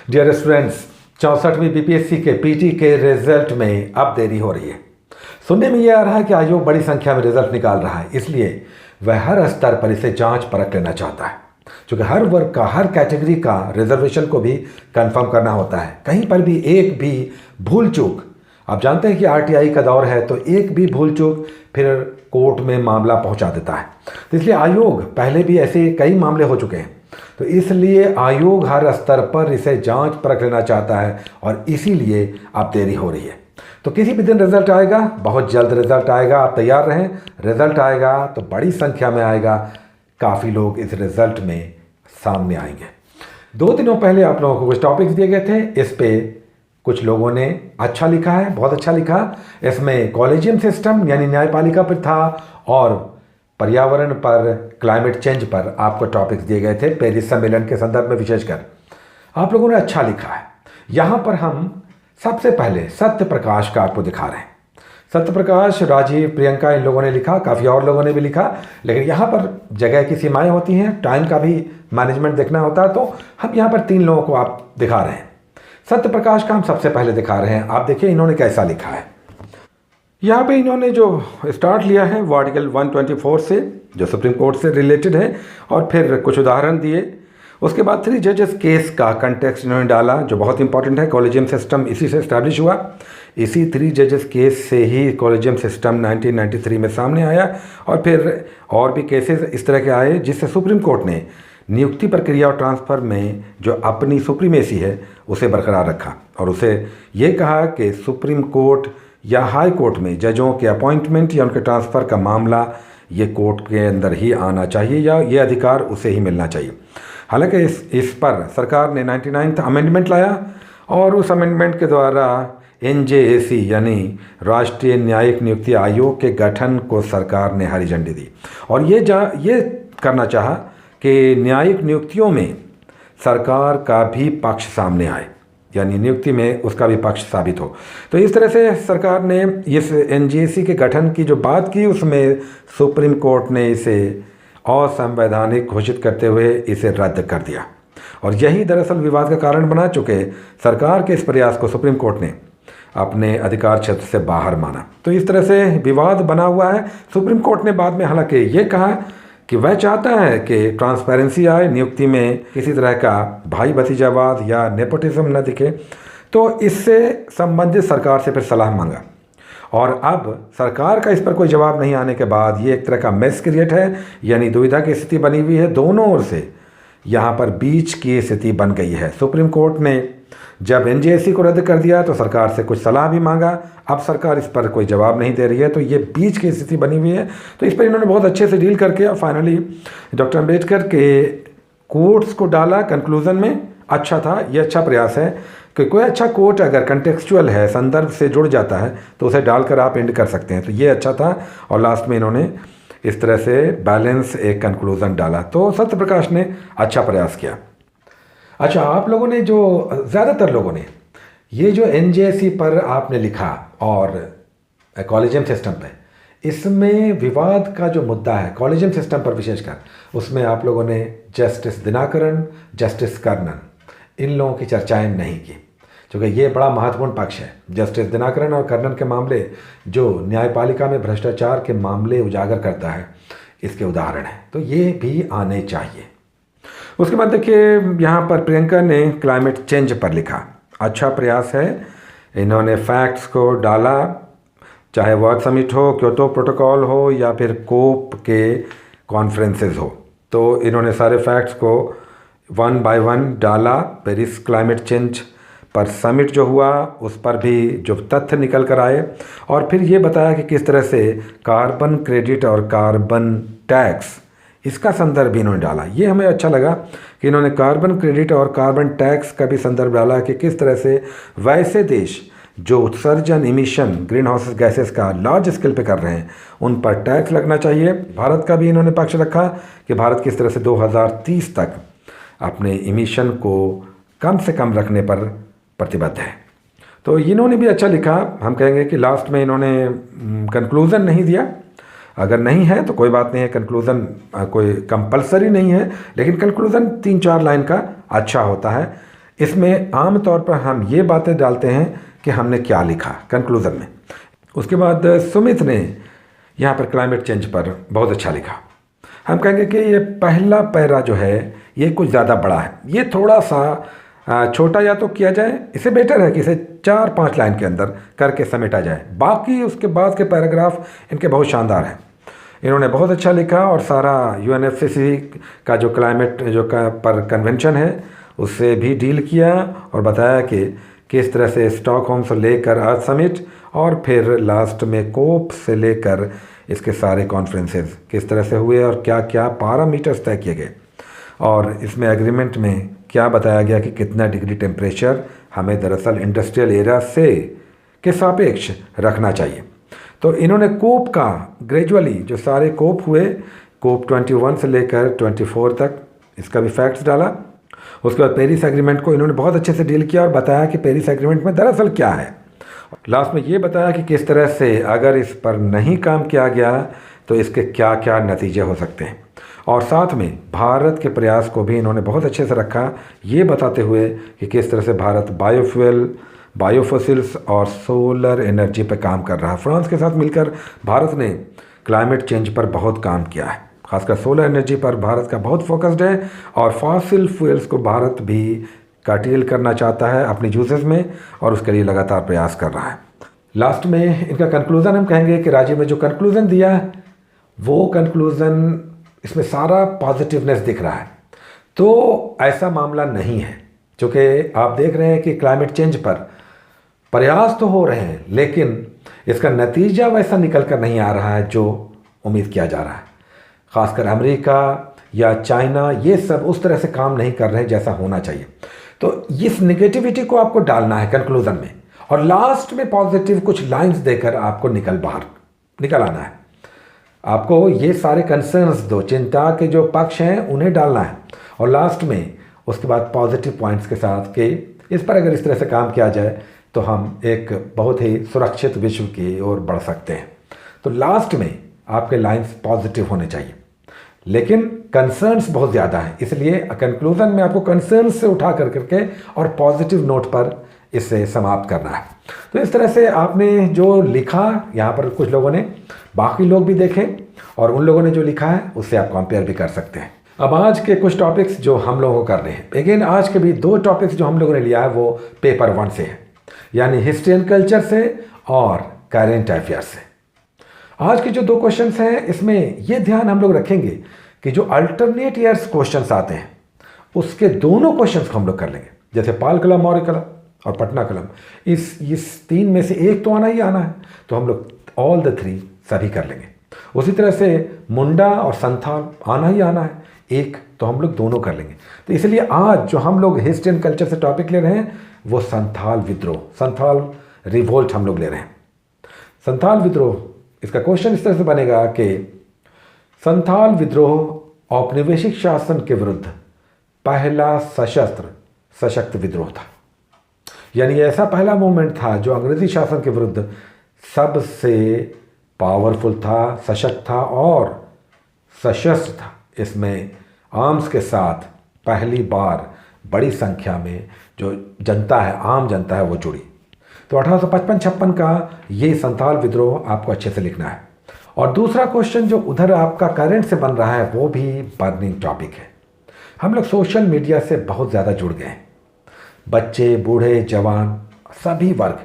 Dear students, 64वीं BPSC के PT के result में अब देरी हो रही है। सुनने में यह आ रहा है कि आयोग बड़ी संख्या में रिजल्ट निकाल रहा है, इसलिए वह हर स्तर पर इसे जांच परख लेना चाहता है, क्योंकि हर वर्ग का, हर कैटेगरी का रिजर्वेशन को भी कंफर्म करना होता है। कहीं पर भी एक भी भूल चूक, आप जानते हैं कि आरटीआई का दौर है, तो एक भी भूल चूक फिर कोर्ट में मामला पहुंचा देता है। तो इसलिए आयोग, पहले भी ऐसे कई मामले हो चुके हैं, तो इसलिए आयोग हर स्तर पर इसे जांच परख लेना चाहता है और इसीलिए अब देरी हो रही है। तो किसी भी दिन रिजल्ट आएगा, बहुत जल्द रिजल्ट आएगा, आप तैयार रहें। रिजल्ट आएगा तो बड़ी संख्या में आएगा, काफ़ी लोग इस रिजल्ट में सामने आएंगे। 2 दिनों पहले आप लोगों को कुछ टॉपिक्स दिए गए थे, इस पे कुछ लोगों ने अच्छा लिखा है, बहुत अच्छा लिखा। इसमें कॉलेजियम सिस्टम यानी न्यायपालिका पर था और पर्यावरण पर, क्लाइमेट चेंज पर आपको टॉपिक्स दिए गए थे, पेरिस सम्मेलन के संदर्भ में विशेषकर। आप लोगों ने अच्छा लिखा है। यहाँ पर हम सबसे पहले सत्य प्रकाश का आपको दिखा रहे हैं। सत्य प्रकाश, राजीव, प्रियंका, इन लोगों ने लिखा, काफ़ी और लोगों ने भी लिखा, लेकिन यहाँ पर जगह की सीमाएं होती हैं, टाइम का भी मैनेजमेंट देखना होता है, तो हम यहाँ पर 3 लोगों को आप दिखा रहे हैं। सत्य प्रकाश का हम सबसे पहले दिखा रहे हैं। आप देखिए इन्होंने कैसा लिखा है। यहाँ पे इन्होंने जो स्टार्ट लिया है वो आर्टिकल 124 से, जो सुप्रीम कोर्ट से रिलेटेड है, और फिर कुछ उदाहरण दिए। उसके बाद 3 जजेस केस का कंटेक्स्ट इन्होंने डाला, जो बहुत इंपॉर्टेंट है। कॉलेजियम सिस्टम इसी से इस्टेब्लिश हुआ, इसी 3 जजेस केस से ही कॉलेजियम सिस्टम 1993 में सामने आया, और फिर और भी केसेस इस तरह के आए जिससे सुप्रीम कोर्ट ने नियुक्ति प्रक्रिया और ट्रांसफ़र में जो अपनी सुप्रीमेसी है उसे बरकरार रखा, और उसे ये कहा कि सुप्रीम कोर्ट या हाई कोर्ट में जजों के अपॉइंटमेंट या उनके ट्रांसफ़र का मामला ये कोर्ट के अंदर ही आना चाहिए, या ये अधिकार उसे ही मिलना चाहिए। हालांकि इस पर सरकार ने 99th अमेंडमेंट लाया, और उस अमेंडमेंट के द्वारा NJAC यानी राष्ट्रीय न्यायिक नियुक्ति आयोग के गठन को सरकार ने हरी झंडी दी, और ये करना चाहा कि न्यायिक नियुक्तियों में सरकार का भी पक्ष सामने आए, यानी नियुक्ति में उसका भी पक्ष साबित हो। तो इस तरह से सरकार ने इस NJAC के गठन की जो बात की, उसमें सुप्रीम कोर्ट ने इसे असंवैधानिक घोषित करते हुए इसे रद्द कर दिया, और यही दरअसल विवाद का कारण बना। चुके सरकार के इस प्रयास को सुप्रीम कोर्ट ने अपने अधिकार क्षेत्र से बाहर माना, तो इस तरह से विवाद बना हुआ है। सुप्रीम कोर्ट ने बाद में हालांकि ये कहा कि वह चाहता है कि ट्रांसपेरेंसी आए, नियुक्ति में किसी तरह का भाई भतीजावाद या नेपोटिज्म न दिखे, तो इससे संबंधित सरकार से फिर सलाह मांगा। और अब सरकार का इस पर कोई जवाब नहीं आने के बाद ये एक तरह का मेस क्रिएट है, यानी दुविधा की स्थिति बनी हुई है। दोनों ओर से यहाँ पर बीच की स्थिति बन गई है। सुप्रीम कोर्ट ने जब NJAC को रद्द कर दिया तो सरकार से कुछ सलाह भी मांगा, अब सरकार इस पर कोई जवाब नहीं दे रही है, तो ये बीच की स्थिति बनी हुई है। तो इस पर इन्होंने बहुत अच्छे से डील करके और फाइनली डॉक्टर अम्बेडकर के कोट्स को डाला कंक्लूजन में। अच्छा था, ये अच्छा प्रयास है कि कोई अच्छा कोट अगर कंटेक्चुअल है, संदर्भ से जुड़ जाता है, तो उसे डालकर आप एंड कर सकते हैं। तो ये अच्छा था, और लास्ट में इन्होंने इस तरह से बैलेंस एक कंक्लूजन डाला, तो सत्य प्रकाश ने अच्छा प्रयास किया। अच्छा, आप लोगों ने जो, ज़्यादातर लोगों ने ये जो NJAC पर आपने लिखा और कॉलेजियम सिस्टम पे, इसमें विवाद का जो मुद्दा है कॉलेजियम सिस्टम पर विशेषकर, उसमें आप लोगों ने जस्टिस दिनाकरन, जस्टिस कर्णन, इन लोगों की चर्चाएं नहीं की, क्योंकि ये बड़ा महत्वपूर्ण पक्ष है। जस्टिस दिनाकरन और कर्णन के मामले जो न्यायपालिका में भ्रष्टाचार के मामले उजागर करता है, इसके उदाहरण हैं, तो ये भी आने चाहिए। उसके बाद देखिए यहाँ पर प्रियंका ने क्लाइमेट चेंज पर लिखा, अच्छा प्रयास है। इन्होंने फैक्ट्स को डाला, चाहे वर्ल्ड समिट हो, क्योटो प्रोटोकॉल हो, या फिर कोप के कॉन्फ्रेंसेस हो, तो इन्होंने सारे फैक्ट्स को 1 by 1 डाला। पेरिस क्लाइमेट चेंज पर समिट जो हुआ, उस पर भी जो तथ्य निकल कर आए, और फिर ये बताया कि किस तरह से कार्बन क्रेडिट और कार्बन टैक्स, इसका संदर्भ भी इन्होंने डाला। ये हमें अच्छा लगा कि इन्होंने कार्बन क्रेडिट और कार्बन टैक्स का भी संदर्भ डाला कि किस तरह से वैसे देश जो उत्सर्जन, इमिशन, ग्रीन हाउस गैसेस का लार्ज स्केल पे कर रहे हैं, उन पर टैक्स लगना चाहिए। भारत का भी इन्होंने पक्ष रखा कि भारत किस तरह से 2030 तक अपने इमिशन को कम से कम रखने पर प्रतिबद्ध है। तो इन्होंने भी अच्छा लिखा। हम कहेंगे कि लास्ट में इन्होंने कंक्लूज़न नहीं दिया, अगर नहीं है तो कोई बात नहीं है, कंक्लूज़न कोई कंपलसरी नहीं है, लेकिन कंक्लूज़न 3-4 लाइन का अच्छा होता है। इसमें आम तौर पर हम ये बातें डालते हैं कि हमने क्या लिखा कंक्लूज़न में। उसके बाद सुमित ने यहाँ पर क्लाइमेट चेंज पर बहुत अच्छा लिखा। हम कहेंगे कि ये पहला पैरा जो है ये कुछ ज़्यादा बड़ा है, ये थोड़ा सा छोटा या तो किया जाए, इसे बेटर है कि इसे 4-5 लाइन के अंदर करके समेटा जाए। बाकी उसके बाद के पैराग्राफ इनके बहुत शानदार हैं, इन्होंने बहुत अच्छा लिखा और सारा यूएनएफसीसी का जो क्लाइमेट पर कन्वेंशन है उससे भी डील किया और बताया कि किस तरह से स्टॉकहोम से लेकर अर्थ समिट और फिर लास्ट में कोप से लेकर इसके सारे कॉन्फ्रेंसेस किस तरह से हुए और क्या क्या पैरामीटर्स तय किए गए, और इसमें एग्रीमेंट में क्या बताया गया कि कितना डिग्री टेम्परेचर हमें दरअसल इंडस्ट्रियल एरा से के सापेक्ष रखना चाहिए। तो इन्होंने कोप का ग्रेजुअली जो सारे कोप हुए, कोप 21 से लेकर 24 तक, इसका भी फैक्ट्स डाला। उसके बाद पेरिस एग्रीमेंट को इन्होंने बहुत अच्छे से डील किया और बताया कि पेरिस एग्रीमेंट में दरअसल क्या है। लास्ट में ये बताया कि किस तरह से अगर इस पर नहीं काम किया गया तो इसके क्या क्या नतीजे हो सकते हैं, और साथ में भारत के प्रयास को भी इन्होंने बहुत अच्छे से रखा, ये बताते हुए कि किस तरह से भारत बायोफ्यूल, बायोफोसिल्स और सोलर एनर्जी पर काम कर रहा है। फ्रांस के साथ मिलकर भारत ने क्लाइमेट चेंज पर बहुत काम किया है, खासकर सोलर एनर्जी पर भारत का बहुत फोकस्ड है, और फॉसिल फ्यूल्स को भारत भी काटिल करना चाहता है अपनी यूजेस में और उसके लिए लगातार प्रयास कर रहा है। लास्ट में इनका कंक्लूज़न हम कहेंगे कि राजीव ने जो कंक्लूज़न दिया है वो कंक्लूज़न, इसमें सारा पॉजिटिवनेस दिख रहा है। तो ऐसा मामला नहीं है, क्योंकि आप देख रहे हैं कि क्लाइमेट चेंज पर प्रयास तो हो रहे हैं लेकिन इसका नतीजा वैसा निकल कर नहीं आ रहा है जो उम्मीद किया जा रहा है। ख़ासकर अमेरिका या चाइना ये सब उस तरह से काम नहीं कर रहे हैं जैसा होना चाहिए। तो इस नेगेटिविटी को आपको डालना है कंक्लूज़न में, और लास्ट में पॉजिटिव कुछ लाइंस देकर आपको निकल आना है। आपको ये सारे कंसर्न्स दो, चिंता के जो पक्ष हैं उन्हें डालना है, और लास्ट में उसके बाद पॉजिटिव पॉइंट्स के साथ कि इस पर अगर इस तरह से काम किया जाए तो हम एक बहुत ही सुरक्षित विश्व की ओर बढ़ सकते हैं। तो लास्ट में आपके लाइंस पॉजिटिव होने चाहिए, लेकिन कंसर्न्स बहुत ज़्यादा हैं, इसलिए कंक्लूज़न में आपको कंसर्न्स से उठा करके और पॉजिटिव नोट पर इसे समाप्त करना है। तो इस तरह से आपने जो लिखा यहाँ पर, कुछ लोगों ने, बाकी लोग भी देखें और उन लोगों ने जो लिखा है उससे आप कंपेयर भी कर सकते हैं। अब आज के कुछ टॉपिक्स जो हम लोगों को करने हैं, अगेन आज के भी 2 टॉपिक्स जो हम लोगों ने लिया है वो पेपर 1 से है, यानी हिस्ट्री एंड कल्चर से और करेंट अफेयर से। आज के जो 2 क्वेश्चंस हैं इसमें ये ध्यान हम लोग रखेंगे कि जो अल्टरनेट ईयर्स क्वेश्चंस आते हैं उसके दोनों क्वेश्चंस को हम लोग कर लेंगे, जैसे पाल कलम, मौर्य कलम और पटना कलम। इस 3 में से एक तो आना ही आना है, तो हम लोग ऑल द 3 सभी कर लेंगे। उसी तरह से मुंडा और संथाल आना ही आना है, एक तो हम लोग दोनों कर लेंगे। तो इसलिए आज जो हम लोग हिस्ट्री एंड कल्चर से टॉपिक ले रहे हैं वो संथाल विद्रोह, संथाल रिवोल्ट हम लोग ले रहे हैं। संथाल विद्रोह, इसका क्वेश्चन इस तरह से बनेगा कि संथाल विद्रोह औपनिवेशिक शासन के विरुद्ध पहला सशक्त विद्रोह था, यानी ऐसा पहला मूवमेंट था जो अंग्रेजी शासन के विरुद्ध सबसे पावरफुल था, सशक्त था और सशस्त्र था। इसमें आर्म्स के साथ पहली बार बड़ी संख्या में जो जनता है, आम जनता है, वो जुड़ी। तो 1855-56 का ये संथाल विद्रोह आपको अच्छे से लिखना है। और दूसरा क्वेश्चन जो उधर आपका करंट से बन रहा है वो भी बर्निंग टॉपिक है। हम लोग सोशल मीडिया से बहुत ज़्यादा जुड़ गए हैं, बच्चे, बूढ़े, जवान, सभी वर्ग।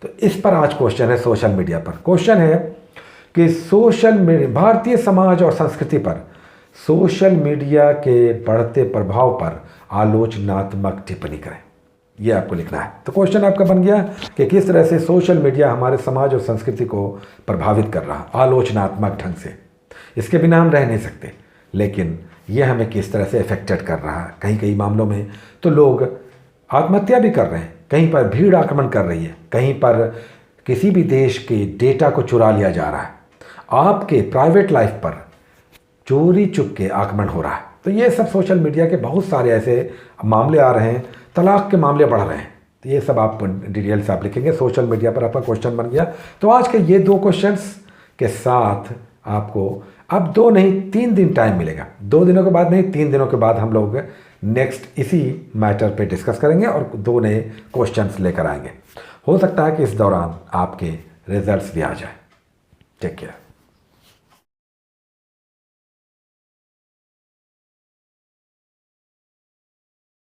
तो इस पर आज क्वेश्चन है सोशल मीडिया पर। क्वेश्चन है कि भारतीय समाज और संस्कृति पर सोशल मीडिया के बढ़ते प्रभाव पर आलोचनात्मक टिप्पणी करें। ये आपको लिखना है। तो क्वेश्चन आपका बन गया कि किस तरह से सोशल मीडिया हमारे समाज और संस्कृति को प्रभावित कर रहा, आलोचनात्मक ढंग से। इसके बिना हम रह नहीं सकते, लेकिन यह हमें किस तरह से अफेक्टेड कर रहा है। कहीं मामलों में तो लोग आत्महत्या भी कर रहे हैं, कहीं पर भीड़ आक्रमण कर रही है, कहीं पर किसी भी देश के डेटा को चुरा लिया जा रहा है, आपके प्राइवेट लाइफ पर चोरी चुप के आक्रमण हो रहा है। तो ये सब सोशल मीडिया के बहुत सारे ऐसे मामले आ रहे हैं, तलाक के मामले बढ़ रहे हैं। तो ये सब आप डिटेल से आप लिखेंगे। सोशल मीडिया पर आपका क्वेश्चन बन गया। तो आज के ये 2 क्वेश्चंस के साथ आपको अब 2 नहीं 3 दिन टाइम मिलेगा। 2 दिनों के बाद नहीं, 3 दिनों के बाद हम लोग नेक्स्ट इसी मैटर पे डिस्कस करेंगे और 2 नए क्वेश्चंस लेकर आएंगे। हो सकता है कि इस दौरान आपके रिजल्ट्स भी आ जाए। Take care.